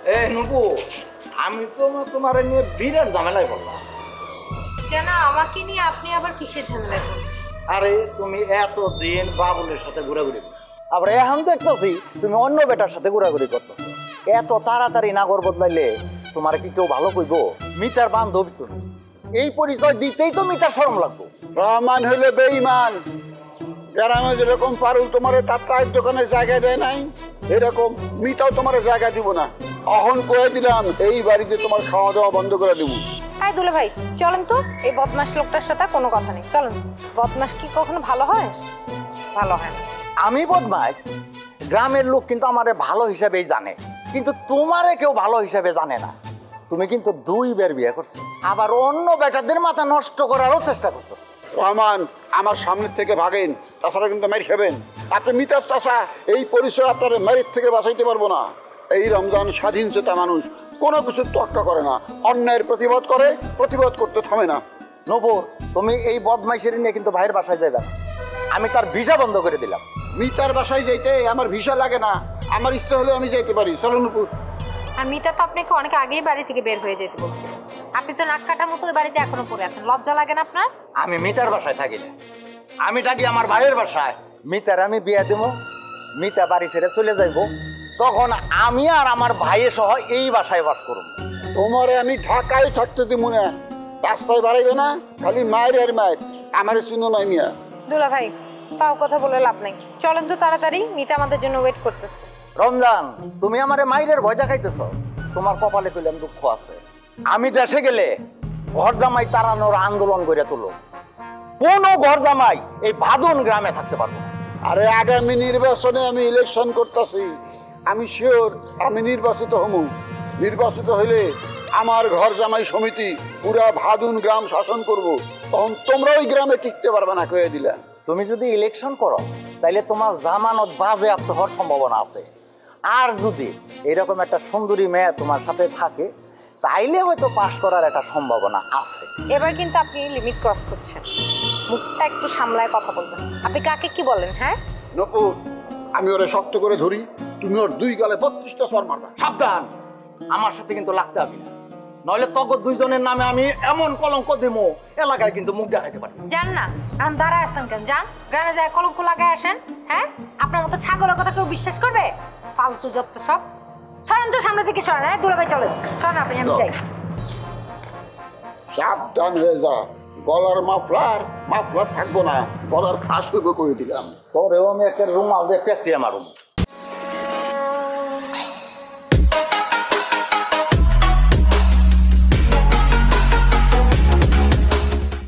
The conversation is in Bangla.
এই নুপু, আমি তো তোমার নিয়ে বিরাট ঝামেলায় পড়লাম। কেন আমাকে নিয়ে আপনি আবার কিসের ঝামেলায় পড়লেন? আরে তুমি এতদিন বাবুলের সাথে ঘোরাঘুরি করছো, আবার এখন দেখতেছি তুমি অন্য বেটার সাথে ঘোরাঘুরি করতেছো। এত তাড়াতাড়ি নাগর বদলাইলে তোমার কি কেউ ভালো কইব? মিটার বান্ধবী তুমি, এই পরিচয় দিতেই তো মিটার শরম লাগতো। রহমান হইলে বেঈমান। গ্রামে যেরকম পারুল তোমার তার চায়ের দোকানের জায়গায় দেয় নাই, এরকম মিটাও তোমার জায়গা দিব না। অহন কয়ে দিলাম এই বাড়িতে তোমার খাওয়া দাওয়া বন্ধ করে দেবো। আয় দুলা ভাই চলেন তো, এই বদমাশ লোকটার সাথে কোনো কথা নেই, চলেন। বদমাশ কি কখনো ভালো হয়? ভালো হয় না। আমি বদমাইশ? গ্রামের লোক কিন্তু আমারে ভালো হিসাবেই জানে, কিন্তু তোমারে কেউ ভালো হিসাবে জানে না। তুমি কিন্তু 2 বার বিয়ে করছো, আবার অন্য বেটাদের মাথা নষ্ট করারও চেষ্টা করতেছো। রহমান, আমার সামনের থেকে ভাগেন, তাছাড়া কিন্তু মেরে খাবেন। আপনি মিটার চাষা, এই পরিচয় আপনার মেরিট থেকে বাঁচাইতে পারবো না। এই রমজান স্বাধীন চেতা মানুষ, কোনো কিছু তোয়াক্কা করে না, অন্যায়ের প্রতিবাদ করে, প্রতিবাদ করতে থামে না। নবু, তুমি এই বদমাইশের নিয়ে কিন্তু ভাইয়ের বাসায় যাবে না। আমি তার ভিসা বন্ধ করে দিলাম। মিটার বাসায় যাইতে আমার ভিসা লাগে না, আমার ইচ্ছা হলে আমি যাইতে পারি। চলো নুপুর। আর মিতা তো আপনাকে অনেক আগেই বাড়ি থেকে বের হয়ে যেতে বলছে। আপনি তো নাক কাটার মতো ওই বাড়িতে এখনো পড়ে আছেন, লজ্জা লাগে না আপনার? আমি মিতার বাসায় থাকি না, আমি থাকি আমার ভাইয়ের বাসায়। মিতার আমি বিয়ে দেবো, মিতা বাড়ি ছেড়ে চলে যাইব, তখন আমি আর আমার ভাইয়ের সহ এই বাসায় বাস করব। তোমারে আমি ঢাকায় থাকতে দিব না, রাস্তায় বাড়াইবে না, খালি মায়ের আর মায়ের, আমার চিহ্ন নাই মিয়া। দুলা ভাই তাও কথা বলে লাভ নাই, চলেন তো তাড়াতাড়ি, মিতা আমাদের জন্য ওয়েট করতেছে। রমজান, তুমি আমারে মাইরের ভয় দেখাইতেছ, তোমার কপালে পেলাম দুঃখ আছে। আমি দেশে গেলে ঘর জামাই তাড়ানোর আন্দোলন করে তুলো, কোন ঘর জামাই এই ভাদন গ্রামে থাকতে পারবো না। আরে আগামী নির্বাচনে আমি ইলেকশন করতেছি, আমি শিওর আমি নির্বাচিত হমু। নির্বাচিত হইলে আমার ঘর জামাই সমিতি পুরা ভাদুন গ্রাম শাসন করব, তখন তোমরা ওই গ্রামে টিকতে পারবে না, কয়ে দিলা। তুমি যদি ইলেকশন করো তাইলে তোমার জামানত বাজেয়াপ্ত হওয়ার সম্ভাবনা আছে। আর যদি এরকম একটা সুন্দরী মেয়ে তোমার সাথে থাকে তাইলে হয়তো পাশ করার একটা সম্ভাবনা আছে। এবার কিন্তু আপনি লিমিট ক্রস করছেন, মুখটা একটু সামলায় কথা বলবেন। আপনি কাকে কি বলেন? হ্যাঁ নপুর, আমি ওরে শক্ত করে ধরি, তুমি ওর 2 গালে 32টা চড় মারবা। সাবধান, আমার সাথে কিন্তু লাগতে হবে না, নইলে তখন দুইজনের নামে আমি এমন কলঙ্ক দেবো এলাকায় কিন্তু মুখ দেখাইতে পারি। যান না, এখন দাঁড়ায় আসেন কেন? যান, গ্রামে যায় কলঙ্ক লাগায় আসেন। হ্যাঁ, আপনার মতো ছাগলের কথা কেউ বিশ্বাস করবে? ফালতু যত সব। সরেন তো সামনে থেকে, সরেন। হ্যাঁ দুলা ভাই চলেন, সরেন আপনি, আমি যাই। সাবধান হয়ে যা, গলার মাফলার থাকবো না, গলার ফাঁস হইব, করে দিলাম। তোরেও আমি একটা রুমাল দিয়ে পেঁচিয়ে মারুম।